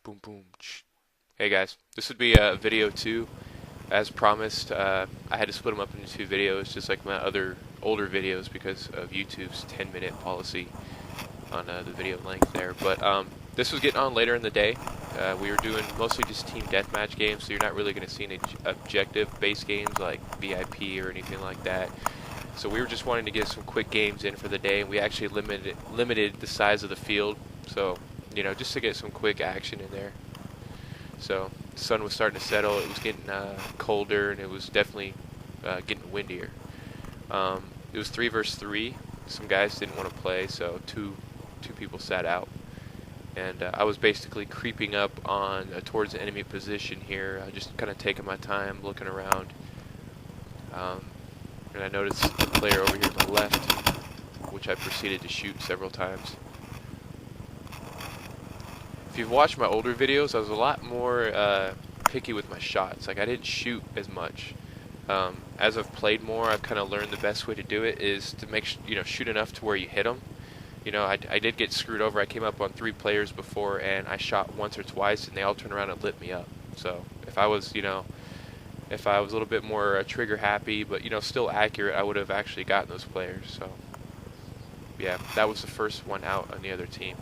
Boom, boom. Hey guys, this would be video 2. As promised, I had to split them up into 2 videos, just like my other older videos because of YouTube's 10-minute policy on the video length there. But this was getting on later in the day. We were doing mostly just team deathmatch games, so you're not really going to see any objective-based games like VIP or anything like that. So we were just wanting to get some quick games in for the day, and we actually limited the size of the field, so just to get some quick action in there. So the sun was starting to settle. It was getting colder, and it was definitely getting windier. It was 3 versus 3. Some guys didn't want to play, so two people sat out. And I was basically creeping up on towards the enemy position here, just kind of taking my time, looking around. And I noticed a player over here to my left, which I proceeded to shoot several times. If you've watched my older videos, I was a lot more picky with my shots. Like, I didn't shoot as much. As I've played more, I've kind of learned the best way to do it is to make shoot enough to where you hit them. I did get screwed over. I came up on 3 players before, and I shot once or twice, and they all turned around and lit me up. So if I was, if I was a little bit more trigger happy, but still accurate, I would have actually gotten those players. So yeah, that was the first one out on the other team.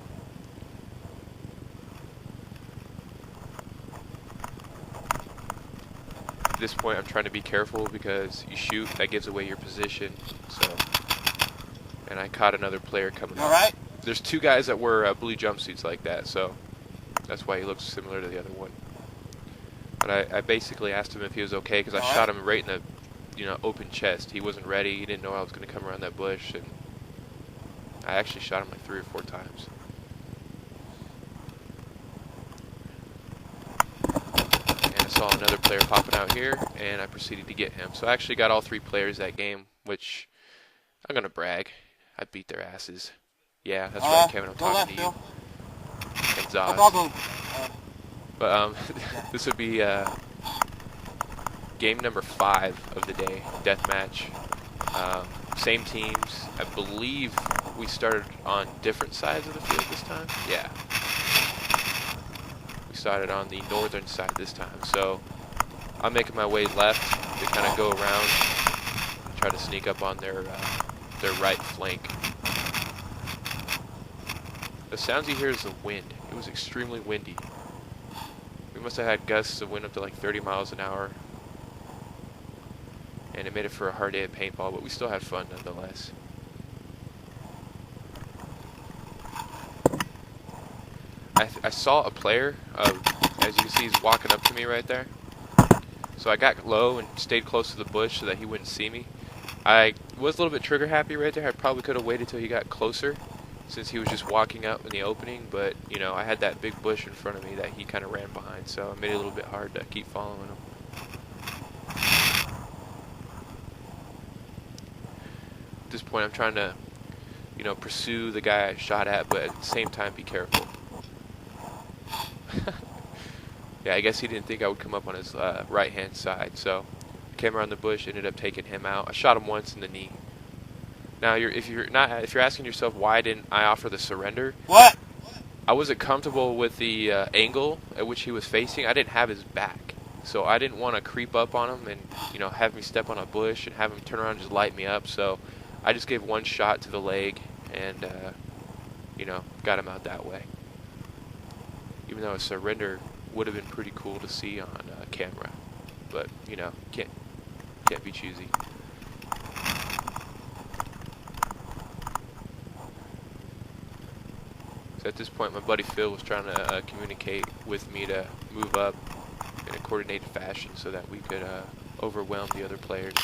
At this point, I'm trying to be careful because you shoot, that gives away your position. So, and I caught another player coming up. Alright. There's 2 guys that wear blue jumpsuits like that, so that's why he looks similar to the other one. But I basically asked him if he was okay because I shot him right in the open chest. He wasn't ready. He didn't know I was going to come around that bush, and I actually shot him like 3 or 4 times. And I saw another player popping out here, and I proceeded to get him. So I actually got all 3 players that game, which I'm going to brag. I beat their asses. Yeah, that's right, Kevin. I'm talking to you. And Zaz. But this would be game number 5 of the day, deathmatch. Same teams. I believe we started on different sides of the field this time. Yeah. We started on the northern side this time. So I'm making my way left to kind of go around and try to sneak up on their right flank. The sounds you hear is the wind. It was extremely windy. We must have had gusts of wind up to like 30 miles an hour. And it made it for a hard day at paintball, but we still had fun nonetheless. I saw a player, as you can see, he's walking up to me right there. So I got low and stayed close to the bush so that he wouldn't see me. I was a little bit trigger happy right there. I probably could have waited till he got closer, since he was just walking out in the opening, but I had that big bush in front of me that he kind of ran behind, so it made it a little bit hard to keep following him. At this point, I'm trying to, pursue the guy I shot at, but at the same time, be careful. Yeah, I guess he didn't think I would come up on his right-hand side, so I came around the bush, ended up taking him out. I shot him once in the knee. Now, if you're asking yourself why didn't I offer the surrender? What? I wasn't comfortable with the angle at which he was facing. I didn't have his back, so I didn't want to creep up on him and have me step on a bush and have him turn around and just light me up. So I just gave one shot to the leg and got him out that way. Even though a surrender would have been pretty cool to see on camera, but can't be choosy. So at this point, my buddy Phil was trying to communicate with me to move up in a coordinated fashion so that we could overwhelm the other players.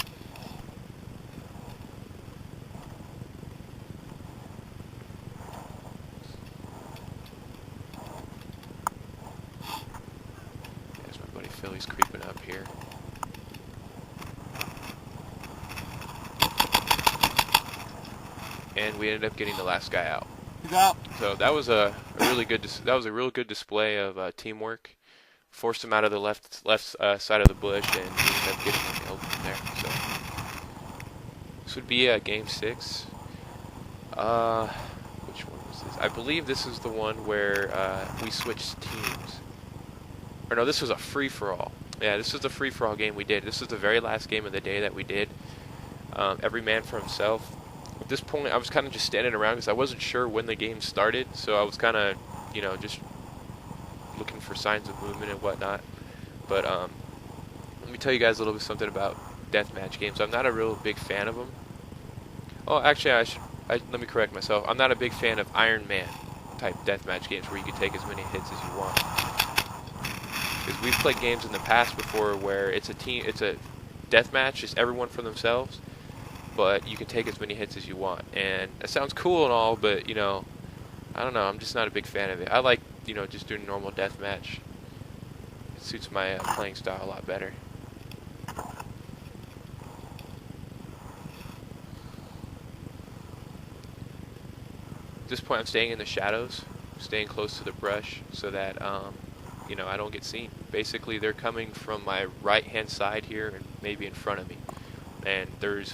There's my buddy Phil, he's creeping up here. And we ended up getting the last guy out. So that was a really good real good display of teamwork. Forced him out of the left side of the bush, and we ended up getting him in the open there. So this would be game 6. Which one was this I believe this is the one where we switched teams. Or no, this was a free-for-all. Yeah, this was the free-for-all game we did. This was the very last game of the day that we did. Every man for himself. At this point, I was kind of just standing around because I wasn't sure when the game started, so I was kind of, you know, just looking for signs of movement and whatnot. But let me tell you guys a little bit something about deathmatch games. I'm not a real big fan of them. Oh, actually, let me correct myself. I'm not a big fan of Iron Man type deathmatch games where you can take as many hits as you want. Because we've played games in the past before where it's a deathmatch, just everyone for themselves, but you can take as many hits as you want. And it sounds cool and all, but, you know, I don't know, I'm just not a big fan of it. I like, you know, just doing normal deathmatch. It suits my playing style a lot better. At this point, I'm staying in the shadows, staying close to the brush so that, you know, I don't get seen. Basically, they're coming from my right-hand side here and maybe in front of me. And there's,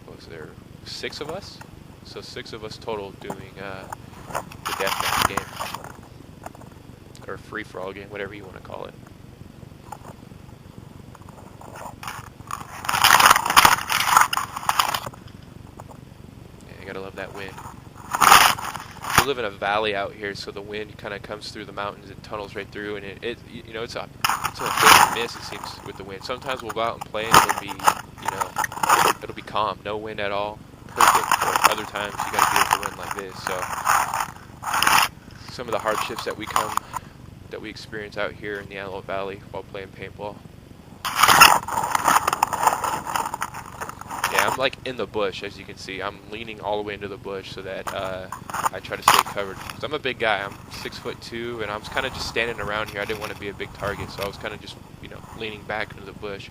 what was there, 6 of us? So 6 of us total doing the deathmatch game. Or free-for-all game, whatever you want to call it. Yeah, you gotta love that wind. We live in a valley out here, so the wind kind of comes through the mountains and tunnels right through, and you know, it's a hit and miss, it seems, with the wind. Sometimes we'll go out and play and it'll be, you know, it'll be calm, no wind at all, perfect. But other times you gotta deal with the wind like this. So some of the hardships that we experience out here in the Outlaw Valley while playing paintball. Yeah, I'm like in the bush, as you can see. I'm leaning all the way into the bush so that I try to stay covered. Because I'm a big guy. I'm 6'2", and I was kind of just standing around here. I didn't want to be a big target, so I was kind of just, you know, leaning back into the bush.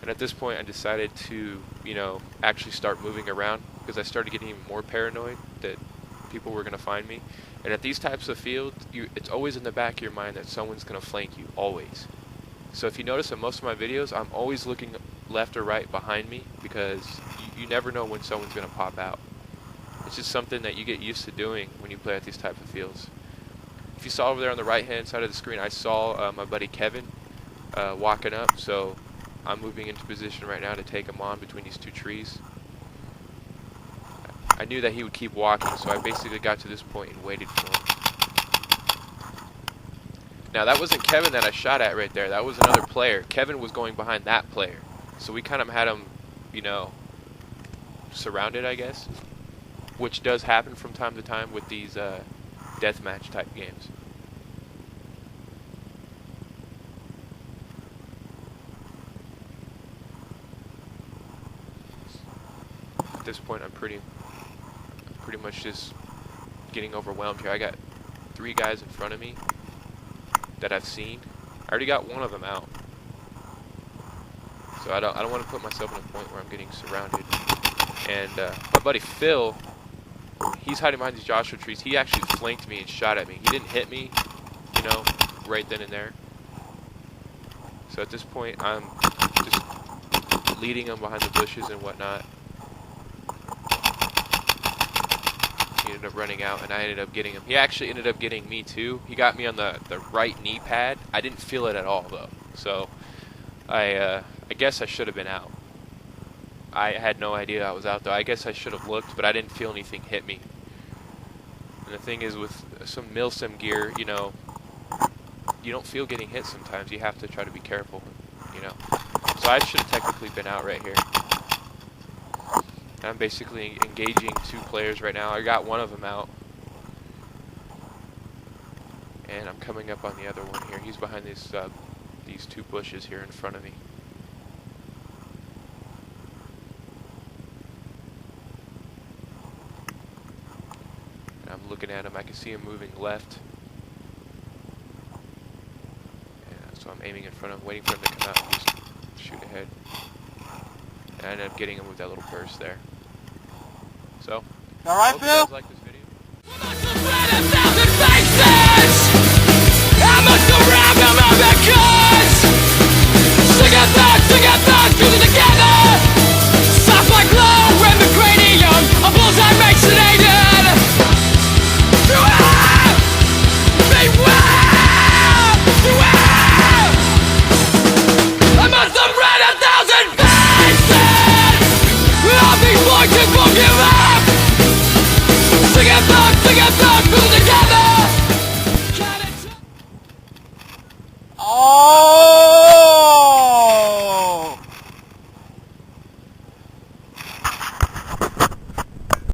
And at this point, I decided to, you know, actually start moving around because I started getting even more paranoid that people were going to find me. And at these types of fields, it's always in the back of your mind that someone's going to flank you, always. So if you notice in most of my videos, I'm always looking left or right behind me because you never know when someone's going to pop out. It's just something that you get used to doing when you play at these types of fields. If you saw over there on the right hand side of the screen, I saw my buddy Kevin walking up, so I'm moving into position right now to take him on between these 2 trees. I knew that he would keep walking, so I basically got to this point and waited for him. Now that wasn't Kevin that I shot at right there, that was another player. Kevin was going behind that player. So we kind of had him, you know, surrounded, I guess. Which does happen from time to time with these deathmatch type games. At this point, I'm pretty much just getting overwhelmed here. I got 3 guys in front of me that I've seen. I already got one of them out. So I don't want to put myself in a point where I'm getting surrounded. And my buddy Phil, he's hiding behind these Joshua trees. He actually flanked me and shot at me. He didn't hit me, you know, right then and there. So at this point, I'm just leading him behind the bushes and whatnot. He ended up running out, and I ended up getting him. He actually ended up getting me too. He got me on the right knee pad. I didn't feel it at all though. So I guess I should have been out. I had no idea I was out though. I guess I should have looked, but I didn't feel anything hit me. And the thing is, with some milsim gear, you know, you don't feel getting hit sometimes. You have to try to be careful, you know. So I should have technically been out right here. And I'm basically engaging 2 players right now. I got one of them out. And I'm coming up on the other one here. He's behind these 2 bushes here in front of me. I'm looking at him. I can see him moving left. Yeah, so I'm aiming in front of him, waiting for him to come out and just shoot ahead. And I ended up getting him with that little burst there. So, alright, hope Phil? you guys like this video. Together, soft like glow when the cranium, a bullseye makes it aided. get back,